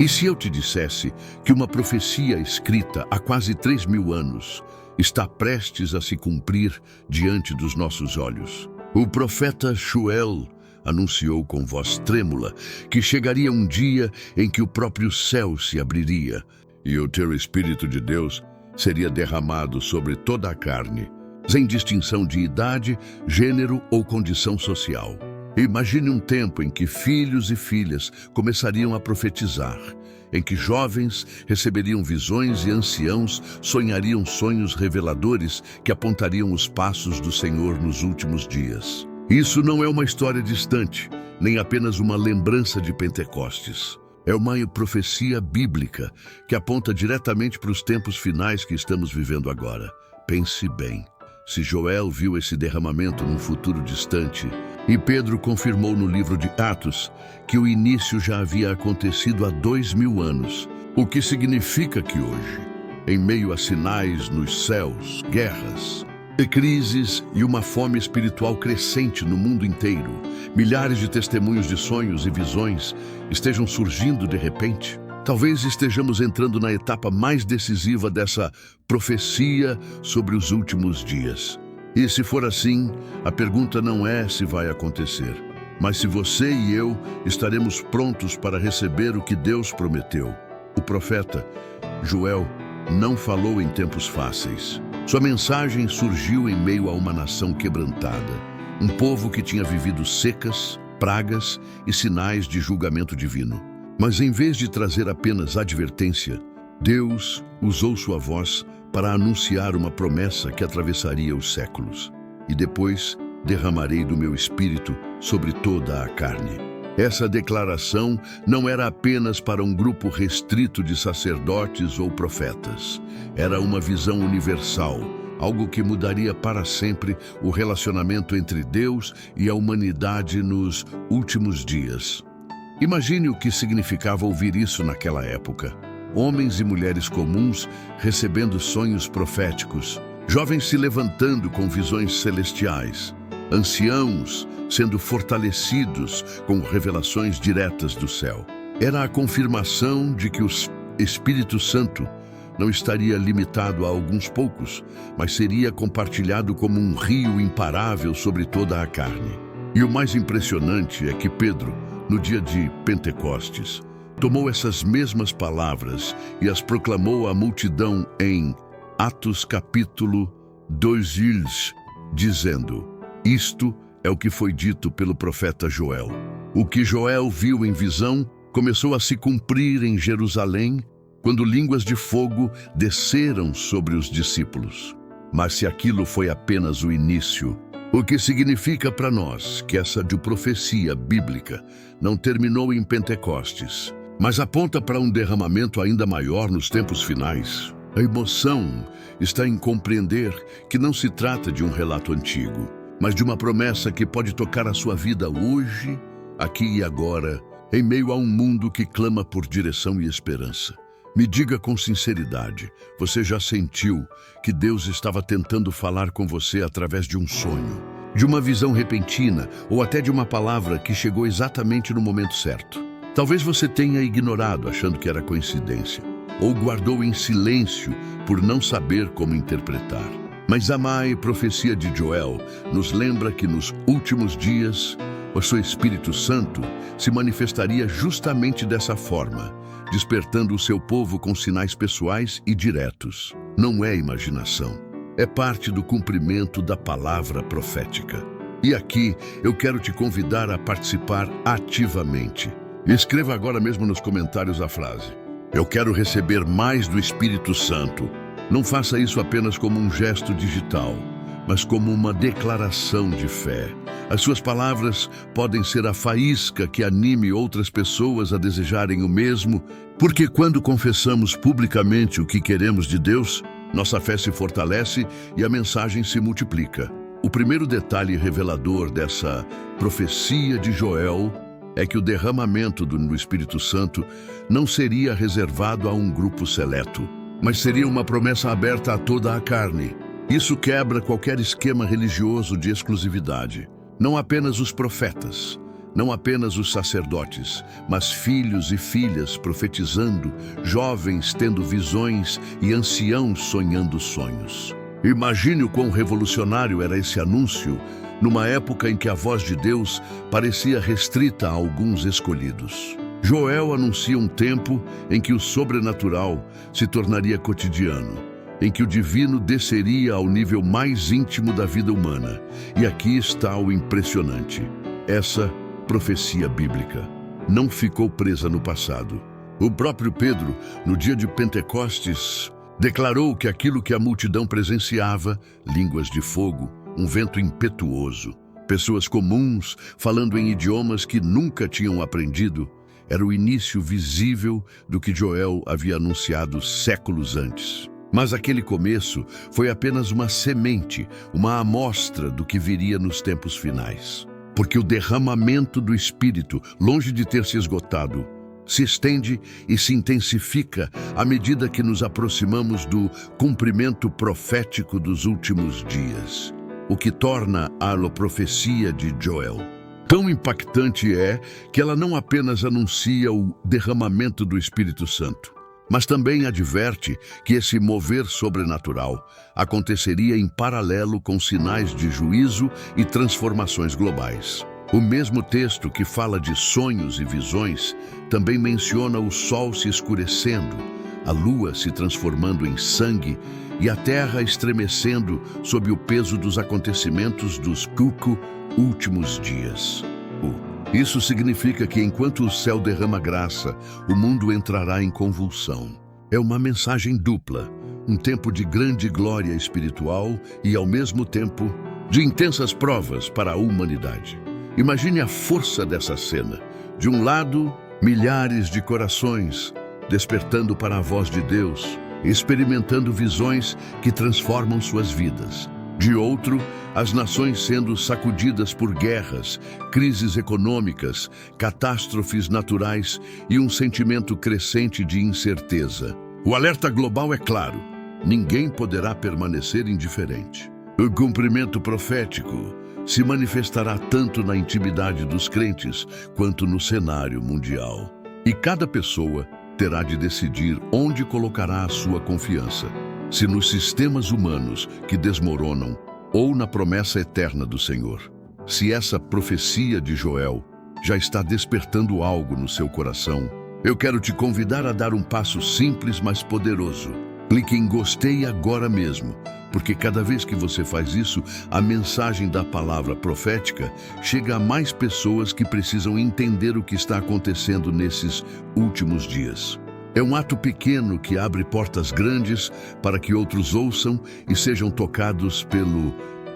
E se eu te dissesse que uma profecia escrita há quase 3.000 anos está prestes a se cumprir diante dos nossos olhos? O profeta Joel anunciou com voz trêmula que chegaria um dia em que o próprio céu se abriria e o teu Espírito de Deus seria derramado sobre toda a carne, sem distinção de idade, gênero ou condição social. Imagine um tempo em que filhos e filhas começariam a profetizar, em que jovens receberiam visões e anciãos sonhariam sonhos reveladores que apontariam os passos do Senhor nos últimos dias. Isso não é uma história distante, nem apenas uma lembrança de Pentecostes. É uma profecia bíblica que aponta diretamente para os tempos finais que estamos vivendo agora. Pense bem. Se Joel viu esse derramamento num futuro distante, e Pedro confirmou no livro de Atos que o início já havia acontecido há 2.000 anos, o que significa que hoje, em meio a sinais nos céus, guerras, crises e uma fome espiritual crescente no mundo inteiro, milhares de testemunhos de sonhos e visões estejam surgindo de repente. Talvez estejamos entrando na etapa mais decisiva dessa profecia sobre os últimos dias. E se for assim, a pergunta não é se vai acontecer, mas se você e eu estaremos prontos para receber o que Deus prometeu. O profeta Joel não falou em tempos fáceis. Sua mensagem surgiu em meio a uma nação quebrantada, um povo que tinha vivido secas, pragas e sinais de julgamento divino. Mas em vez de trazer apenas advertência, Deus usou sua voz para anunciar uma promessa que atravessaria os séculos. E depois derramarei do meu espírito sobre toda a carne. Essa declaração não era apenas para um grupo restrito de sacerdotes ou profetas. Era uma visão universal, algo que mudaria para sempre o relacionamento entre Deus e a humanidade nos últimos dias. Imagine o que significava ouvir isso naquela época. Homens e mulheres comuns recebendo sonhos proféticos, jovens se levantando com visões celestiais, anciãos sendo fortalecidos com revelações diretas do céu. Era a confirmação de que o Espírito Santo não estaria limitado a alguns poucos, mas seria compartilhado como um rio imparável sobre toda a carne. E o mais impressionante é que Pedro, no dia de Pentecostes, tomou essas mesmas palavras e as proclamou à multidão em Atos capítulo 2, dizendo: isto é o que foi dito pelo profeta Joel. O que Joel viu em visão começou a se cumprir em Jerusalém, quando línguas de fogo desceram sobre os discípulos. Mas se aquilo foi apenas o início, o que significa para nós que essa profecia bíblica não terminou em Pentecostes, mas aponta para um derramamento ainda maior nos tempos finais. A emoção está em compreender que não se trata de um relato antigo, mas de uma promessa que pode tocar a sua vida hoje, aqui e agora, em meio a um mundo que clama por direção e esperança. Me diga com sinceridade, você já sentiu que Deus estava tentando falar com você através de um sonho, de uma visão repentina ou até de uma palavra que chegou exatamente no momento certo? Talvez você tenha ignorado achando que era coincidência, ou guardou em silêncio por não saber como interpretar. Mas a profecia de Joel nos lembra que nos últimos dias, o seu Espírito Santo se manifestaria justamente dessa forma, despertando o seu povo com sinais pessoais e diretos. Não é imaginação, é parte do cumprimento da palavra profética. E aqui eu quero te convidar a participar ativamente. Escreva agora mesmo nos comentários a frase: eu quero receber mais do Espírito Santo. Não faça isso apenas como um gesto digital, mas como uma declaração de fé. As suas palavras podem ser a faísca que anime outras pessoas a desejarem o mesmo, porque quando confessamos publicamente o que queremos de Deus, nossa fé se fortalece e a mensagem se multiplica. O primeiro detalhe revelador dessa profecia de Joel é que o derramamento do Espírito Santo não seria reservado a um grupo seleto, mas seria uma promessa aberta a toda a carne. Isso quebra qualquer esquema religioso de exclusividade. Não apenas os profetas, Não apenas os sacerdotes, mas filhos e filhas profetizando, jovens tendo visões e anciãos sonhando sonhos. Imagine o quão revolucionário era esse anúncio, numa época em que a voz de Deus parecia restrita a alguns escolhidos. Joel anuncia um tempo em que o sobrenatural se tornaria cotidiano, em que o divino desceria ao nível mais íntimo da vida humana. E aqui está o impressionante. Essa profecia bíblica não ficou presa no passado. O próprio Pedro, no dia de Pentecostes, declarou que aquilo que a multidão presenciava, línguas de fogo, um vento impetuoso, pessoas comuns falando em idiomas que nunca tinham aprendido, era o início visível do que Joel havia anunciado séculos antes. Mas aquele começo foi apenas uma semente, uma amostra do que viria nos tempos finais. Porque o derramamento do Espírito, longe de ter se esgotado, se estende e se intensifica à medida que nos aproximamos do cumprimento profético dos últimos dias, o que torna a profecia de Joel tão impactante é que ela não apenas anuncia o derramamento do Espírito Santo, mas também adverte que esse mover sobrenatural aconteceria em paralelo com sinais de juízo e transformações globais. O mesmo texto que fala de sonhos e visões também menciona o sol se escurecendo, a lua se transformando em sangue e a terra estremecendo sob o peso dos acontecimentos dos últimos dias. Isso significa que enquanto o céu derrama graça, o mundo entrará em convulsão. É uma mensagem dupla, um tempo de grande glória espiritual e, ao mesmo tempo, de intensas provas para a humanidade. Imagine a força dessa cena. De um lado, milhares de corações despertando para a voz de Deus, experimentando visões que transformam suas vidas. De outro, as nações sendo sacudidas por guerras, crises econômicas, catástrofes naturais e um sentimento crescente de incerteza. O alerta global é claro: ninguém poderá permanecer indiferente. O cumprimento profético se manifestará tanto na intimidade dos crentes quanto no cenário mundial. E cada pessoa terá de decidir onde colocará a sua confiança. Se nos sistemas humanos que desmoronam ou na promessa eterna do Senhor. Se essa profecia de Joel já está despertando algo no seu coração, eu quero te convidar a dar um passo simples, mas poderoso. Clique em gostei agora mesmo, porque cada vez que você faz isso, a mensagem da palavra profética chega a mais pessoas que precisam entender o que está acontecendo nesses últimos dias. É um ato pequeno que abre portas grandes para que outros ouçam e sejam tocados pelo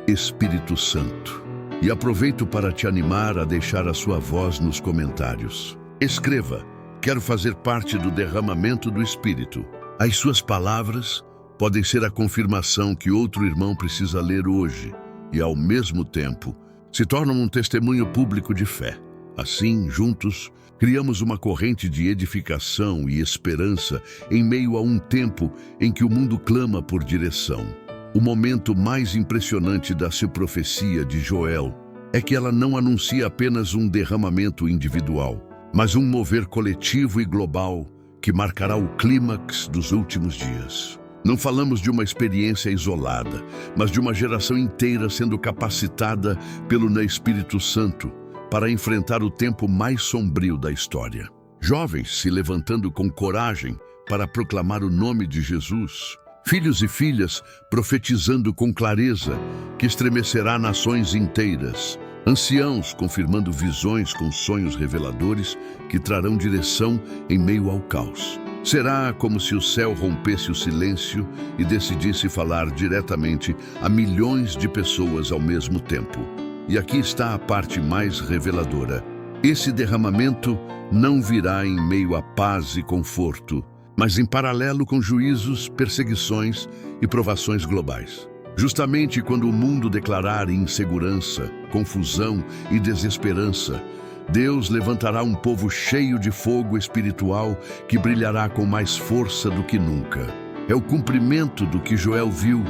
Espírito Santo. E aproveito para te animar a deixar a sua voz nos comentários. Escreva: quero fazer parte do derramamento do Espírito. As suas palavras podem ser a confirmação que outro irmão precisa ler hoje e, ao mesmo tempo, se tornam um testemunho público de fé. Assim, juntos, criamos uma corrente de edificação e esperança em meio a um tempo em que o mundo clama por direção. O momento mais impressionante da profecia de Joel é que ela não anuncia apenas um derramamento individual, mas um mover coletivo e global que marcará o clímax dos últimos dias. Não falamos de uma experiência isolada, mas de uma geração inteira sendo capacitada pelo Espírito Santo para enfrentar o tempo mais sombrio da história. Jovens se levantando com coragem para proclamar o nome de Jesus. Filhos e filhas profetizando com clareza que estremecerá nações inteiras. Anciãos confirmando visões com sonhos reveladores que trarão direção em meio ao caos. Será como se o céu rompesse o silêncio e decidisse falar diretamente a milhões de pessoas ao mesmo tempo. E aqui está a parte mais reveladora. Esse derramamento não virá em meio a paz e conforto, mas em paralelo com juízos, perseguições e provações globais. Justamente quando o mundo declarar insegurança, confusão e desesperança, Deus levantará um povo cheio de fogo espiritual que brilhará com mais força do que nunca. É o cumprimento do que Joel viu,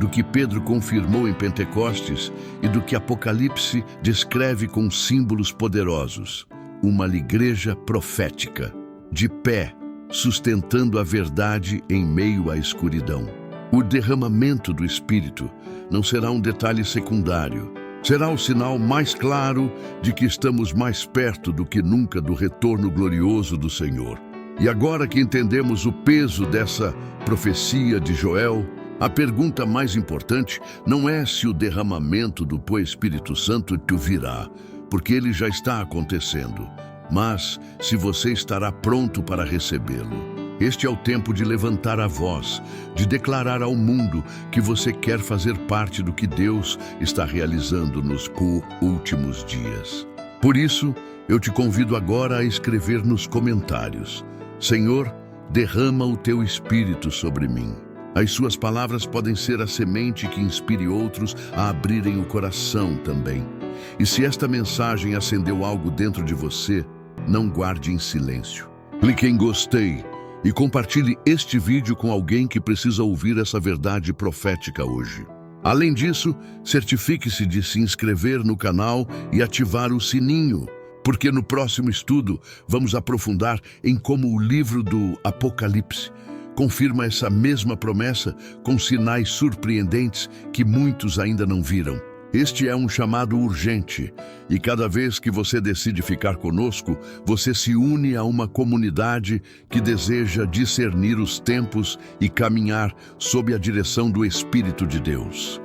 do que Pedro confirmou em Pentecostes e do que Apocalipse descreve com símbolos poderosos. Uma igreja profética, de pé, sustentando a verdade em meio à escuridão. O derramamento do Espírito não será um detalhe secundário. Será o sinal mais claro de que estamos mais perto do que nunca do retorno glorioso do Senhor. E agora que entendemos o peso dessa profecia de Joel, a pergunta mais importante não é se o derramamento do Espírito Santo te virá, porque ele já está acontecendo, mas se você estará pronto para recebê-lo. Este é o tempo de levantar a voz, de declarar ao mundo que você quer fazer parte do que Deus está realizando nos últimos dias. Por isso, eu te convido agora a escrever nos comentários: Senhor, derrama o teu Espírito sobre mim. As suas palavras podem ser a semente que inspire outros a abrirem o coração também. E se esta mensagem acendeu algo dentro de você, não guarde em silêncio. Clique em gostei e compartilhe este vídeo com alguém que precisa ouvir essa verdade profética hoje. Além disso, certifique-se de se inscrever no canal e ativar o sininho, porque no próximo estudo vamos aprofundar em como o livro do Apocalipse confirma essa mesma promessa com sinais surpreendentes que muitos ainda não viram. Este é um chamado urgente, e cada vez que você decide ficar conosco, você se une a uma comunidade que deseja discernir os tempos e caminhar sob a direção do Espírito de Deus.